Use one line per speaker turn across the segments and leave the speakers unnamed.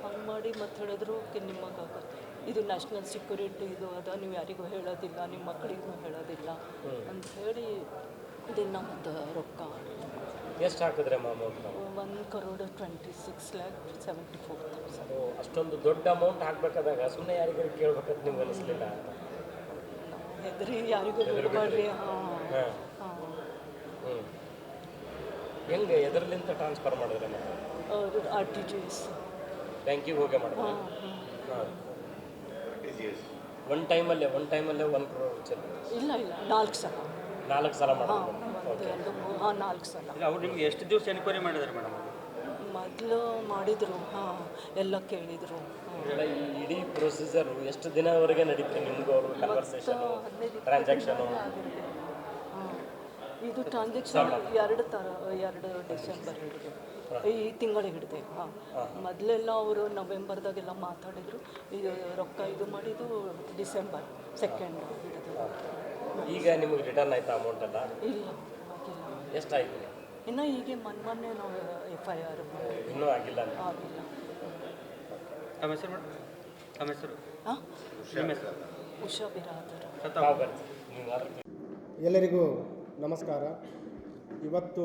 Phone ಮಾಡಿ ಮತ್ತು ಹೇಳಿದ್ರು ನಿಮಗೆ ಇದು ನ್ಯಾಷನಲ್ ಸೆಕ್ಯೂರಿಟಿ ಇದು ಅದ, ನೀವು ಯಾರಿಗೂ ಹೇಳೋದಿಲ್ಲ, ನಿಮ್ಮ ಮಕ್ಕಳಿಗೂ ಹೇಳೋದಿಲ್ಲ ಅಂತ ಹೇಳಿ ದಿನ ಮತ್ತು ರೊಕ್ಕ
ಎಷ್ಟು ಹಾಕಿದ್ರೆ ಅಮೌಂಟ್?
1,26,74,000.
ಅಷ್ಟೊಂದು ದೊಡ್ಡ ಅಮೌಂಟ್ ಹಾಕಬೇಕಾದಾಗ ಸುಮ್ಮನೆ ಯಾರಿಗಾರು ಕೇಳ್ಬೇಕಂತ ನಿಮ್ಗೆ ಅನಿಸ್ಲಿಲ್ಲ?
ಹೆದರಿ ಯಾರಿಗೂ ಬಿಡಬೇಡ್ರಿ. ಹಾಂ ಹಾಂ
ಹೆಂಗೆ ಎದರ್ಲಿಂದ ಟ್ರಾನ್ಸ್ಫರ್ ಮಾಡಿದ್ರೆ
RTGS
ಬ್ಯಾಂಕಿಗೆ ಹೋಗಿ ಮಾಡಿದ್ರೆ?
ಹಾಂ
ಒನ್ ಟೈಮಲ್ಲೇ 1 crore
ಇಲ್ಲ 4 ಸಲ
4 ಸಲ ಮಾಡಿದ್ರೆ?
ಹಾಂ 4 ಸಲ.
ಅವ್ರು ನಿಮ್ಗೆ ಎಷ್ಟು ದಿವಸ ಎನ್ಕ್ವೈರಿ ಮಾಡಿದ್ದಾರೆ ಮೇಡಮ್?
ಮೊದಲು ಮಾಡಿದರು, ಹಾಂ ಎಲ್ಲ ಕೇಳಿದರು.
ಈ ಇಡೀ ಪ್ರೊಸೀಜರು ಎಷ್ಟು ದಿನವರೆಗೆ ನಡೀತಾರೆ ನಿಮ್ಗೆ? ಅವರು ಕನ್ವರ್ಸೇಷನು, ಟ್ರಾನ್ಸಾಕ್ಷನು?
ಹಾಂ, ಇದು ಟ್ರಾನ್ಸಾಕ್ಷನ್ 2 ಡಿಸೆಂಬರ್ ಹಿಡಿದು ಈ ತಿಂಗಳು ಹಿಡಿದೆ. ಹಾಂ, ಮೊದಲೆಲ್ಲ ಅವರು ನವೆಂಬರ್ದಾಗೆಲ್ಲ ಮಾತಾಡಿದರು. ಇದು ರೊಕ್ಕ ಇದು ಮಾಡಿದ್ದು ಡಿಸೆಂಬರ್ 2 ಹಿಡಿದು.
ಈಗ ನಿಮಗೆ ರಿಟರ್ನ್ ಆಯ್ತಾ ಅಮೌಂಟ್ ಎಲ್ಲ?
ಇಲ್ಲ ಆಗಿಲ್ಲ.
ಎಷ್ಟಾಯಿತು?
ಇನ್ನು ಹೀಗೆ ಮೊನ್ನೆ ನಾವು FIR
ಇನ್ನೂ ಆಗಿಲ್ಲ?
ಆಗಿಲ್ಲ.
ತಮ್ಮ ಹೆಸರು ಮೇಡಮ್? ತಮ್ಮ ಹೆಸರು?
ಹಾಂ,
ನಿಮ್ಮ ಹೆಸರು?
ಉಷಾ ಬಿರಾದರ್.
ಎಲ್ಲರಿಗೂ ನಮಸ್ಕಾರ. ಇವತ್ತು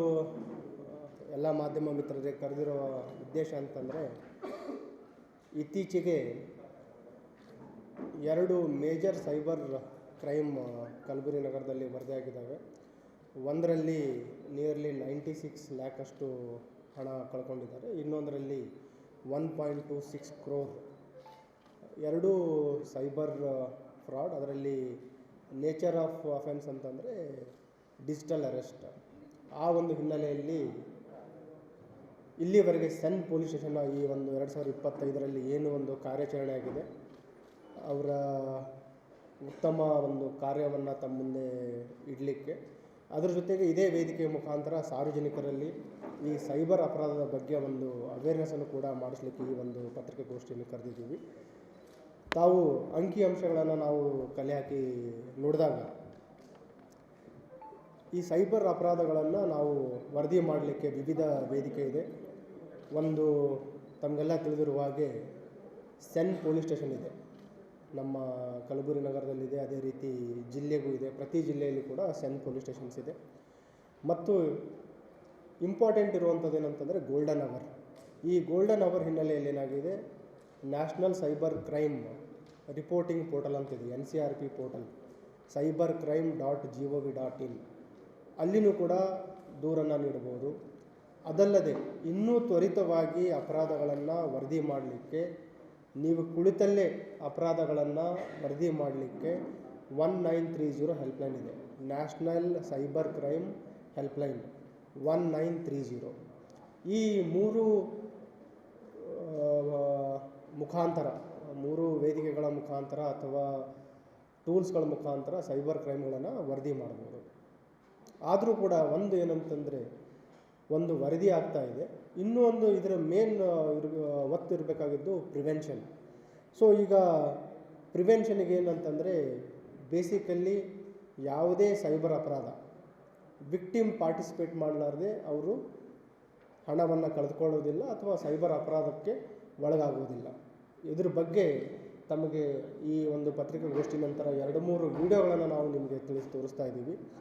ಎಲ್ಲ ಮಾಧ್ಯಮ ಮಿತ್ರರಿಗೆ ಕರೆದಿರೋ ಉದ್ದೇಶ ಅಂತಂದರೆ, ಇತ್ತೀಚೆಗೆ 2 ಮೇಜರ್ ಸೈಬರ್ ಕ್ರೈಮ್ ಕಲಬುರಗಿ ನಗರದಲ್ಲಿ ವರದಿಯಾಗಿದ್ದಾವೆ. ಒಂದರಲ್ಲಿ ನಿಯರ್ಲಿ 96 lakh ಅಷ್ಟು ಹಣ ಕಳ್ಕೊಂಡಿದ್ದಾರೆ, ಇನ್ನೊಂದರಲ್ಲಿ 1.26 crore. 2 cyber fraud. ಅದರಲ್ಲಿ ನೇಚರ್ ಆಫ್ ಅಫೆನ್ಸ್ ಅಂತಂದರೆ ಡಿಜಿಟಲ್ ಅರೆಸ್ಟ್. ಆ ಒಂದು ಹಿನ್ನೆಲೆಯಲ್ಲಿ ಇಲ್ಲಿವರೆಗೆ ಸೆನ್ ಪೊಲೀಸ್ ಸ್ಟೇಷನ್ನ ಈ ಒಂದು 2025ರಲ್ಲಿ ಏನು ಒಂದು ಕಾರ್ಯಾಚರಣೆ ಆಗಿದೆ, ಅವರ ಉತ್ತಮ ಒಂದು ಕಾರ್ಯವನ್ನು ತಮ್ಮ ಮುಂದೆ ಇಡಲಿಕ್ಕೆ, ಅದರ ಜೊತೆಗೆ ಇದೇ ವೇದಿಕೆಯ ಮುಖಾಂತರ ಸಾರ್ವಜನಿಕರಲ್ಲಿ ಈ ಸೈಬರ್ ಅಪರಾಧದ ಬಗ್ಗೆ ಒಂದು ಅವೇರ್ನೆಸ್ಸನ್ನು ಕೂಡ ಮಾಡಿಸ್ಲಿಕ್ಕೆ ಈ ಒಂದು ಪತ್ರಿಕಾಗೋಷ್ಠಿಯನ್ನು ಕರೆದಿದ್ದೀವಿ. ತಾವು ಅಂಕಿಅಂಶಗಳನ್ನು ನಾವು ಕಲೆ ಹಾಕಿ ನೋಡಿದಾಗ ಈ ಸೈಬರ್ ಅಪರಾಧಗಳನ್ನು ನಾವು ವರದಿ ಮಾಡಲಿಕ್ಕೆ ವಿವಿಧ ವೇದಿಕೆ ಇದೆ. ಒಂದು ತಮಗೆಲ್ಲ ತಿಳಿದಿರುವ ಹಾಗೆ ಸೆನ್ ಪೊಲೀಸ್ ಸ್ಟೇಷನ್ ಇದೆ, ನಮ್ಮ ಕಲಬುರಗಿ ನಗರದಲ್ಲಿದೆ. ಅದೇ ರೀತಿ ಜಿಲ್ಲೆಗೂ ಇದೆ, ಪ್ರತಿ ಜಿಲ್ಲೆಯಲ್ಲಿ ಕೂಡ ಸೆನ್ ಪೊಲೀಸ್ ಸ್ಟೇಷನ್ಸ್ ಇದೆ. ಮತ್ತು ಇಂಪಾರ್ಟೆಂಟ್ ಇರುವಂಥದ್ದು ಏನಂತಂದರೆ ಗೋಲ್ಡನ್ ಅವರ್. ಈ ಗೋಲ್ಡನ್ ಅವರ್ ಹಿನ್ನೆಲೆಯಲ್ಲಿ ಏನಾಗಿದೆ, national cyber crime reporting portal ಅಂತಿದೆ, NCRP ಪೋರ್ಟಲ್, cybercrime.gov.in. ಅಲ್ಲಿನೂ ಕೂಡ ದೂರನ್ನು ನೀಡಬಹುದು. ಅದಲ್ಲದೆ ಇನ್ನೂ ತ್ವರಿತವಾಗಿ ಅಪರಾಧಗಳನ್ನು ವರದಿ ಮಾಡಲಿಕ್ಕೆ, ನೀವು ಕುಳಿತಲ್ಲೇ ಅಪರಾಧಗಳನ್ನು ವರದಿ ಮಾಡಲಿಕ್ಕೆ 1930 ಹೆಲ್ಪ್ಲೈನ್ ಇದೆ, ನ್ಯಾಷನಲ್ ಸೈಬರ್ ಕ್ರೈಮ್ ಹೆಲ್ಪ್ಲೈನ್ 1930. ಈ 3 ಮುಖಾಂತರ, 3 ವೇದಿಕೆಗಳ ಮುಖಾಂತರ ಅಥವಾ ಟೂಲ್ಸ್ಗಳ ಮುಖಾಂತರ ಸೈಬರ್ ಕ್ರೈಮ್ಗಳನ್ನು ವರದಿ ಮಾಡ್ಬೋದು. ಆದರೂ ಕೂಡ ಒಂದು ಏನಂತಂದರೆ, ಒಂದು ವರದಿ ಆಗ್ತಾ ಇದೆ, ಇನ್ನೂ ಒಂದು ಇದರ ಮೇನ್ ಒತ್ತು ಇರಬೇಕಾಗಿದ್ದು ಪ್ರಿವೆನ್ಷನ್. ಸೊ ಈಗ ಪ್ರಿವೆನ್ಷನಿಗೆ ಏನಂತಂದರೆ, ಬೇಸಿಕಲ್ಲಿ ಯಾವುದೇ ಸೈಬರ್ ಅಪರಾಧ ವಿಕ್ಟಿಮ್ ಪಾರ್ಟಿಸಿಪೇಟ್ ಮಾಡಲಾರ್ದೆ ಅವರು ಹಣವನ್ನು ಕಳೆದುಕೊಳ್ಳೋದಿಲ್ಲ ಅಥವಾ ಸೈಬರ್ ಅಪರಾಧಕ್ಕೆ ಒಳಗಾಗುವುದಿಲ್ಲ. ಇದ್ರ ಬಗ್ಗೆ ತಮಗೆ ಈ ಒಂದು ಪತ್ರಿಕಾಗೋಷ್ಠಿ ನಂತರ 2-3 ವೀಡಿಯೋಗಳನ್ನು ನಾವು ನಿಮಗೆ ತೋರಿಸ್ತಾ ಇದ್ದೀವಿ.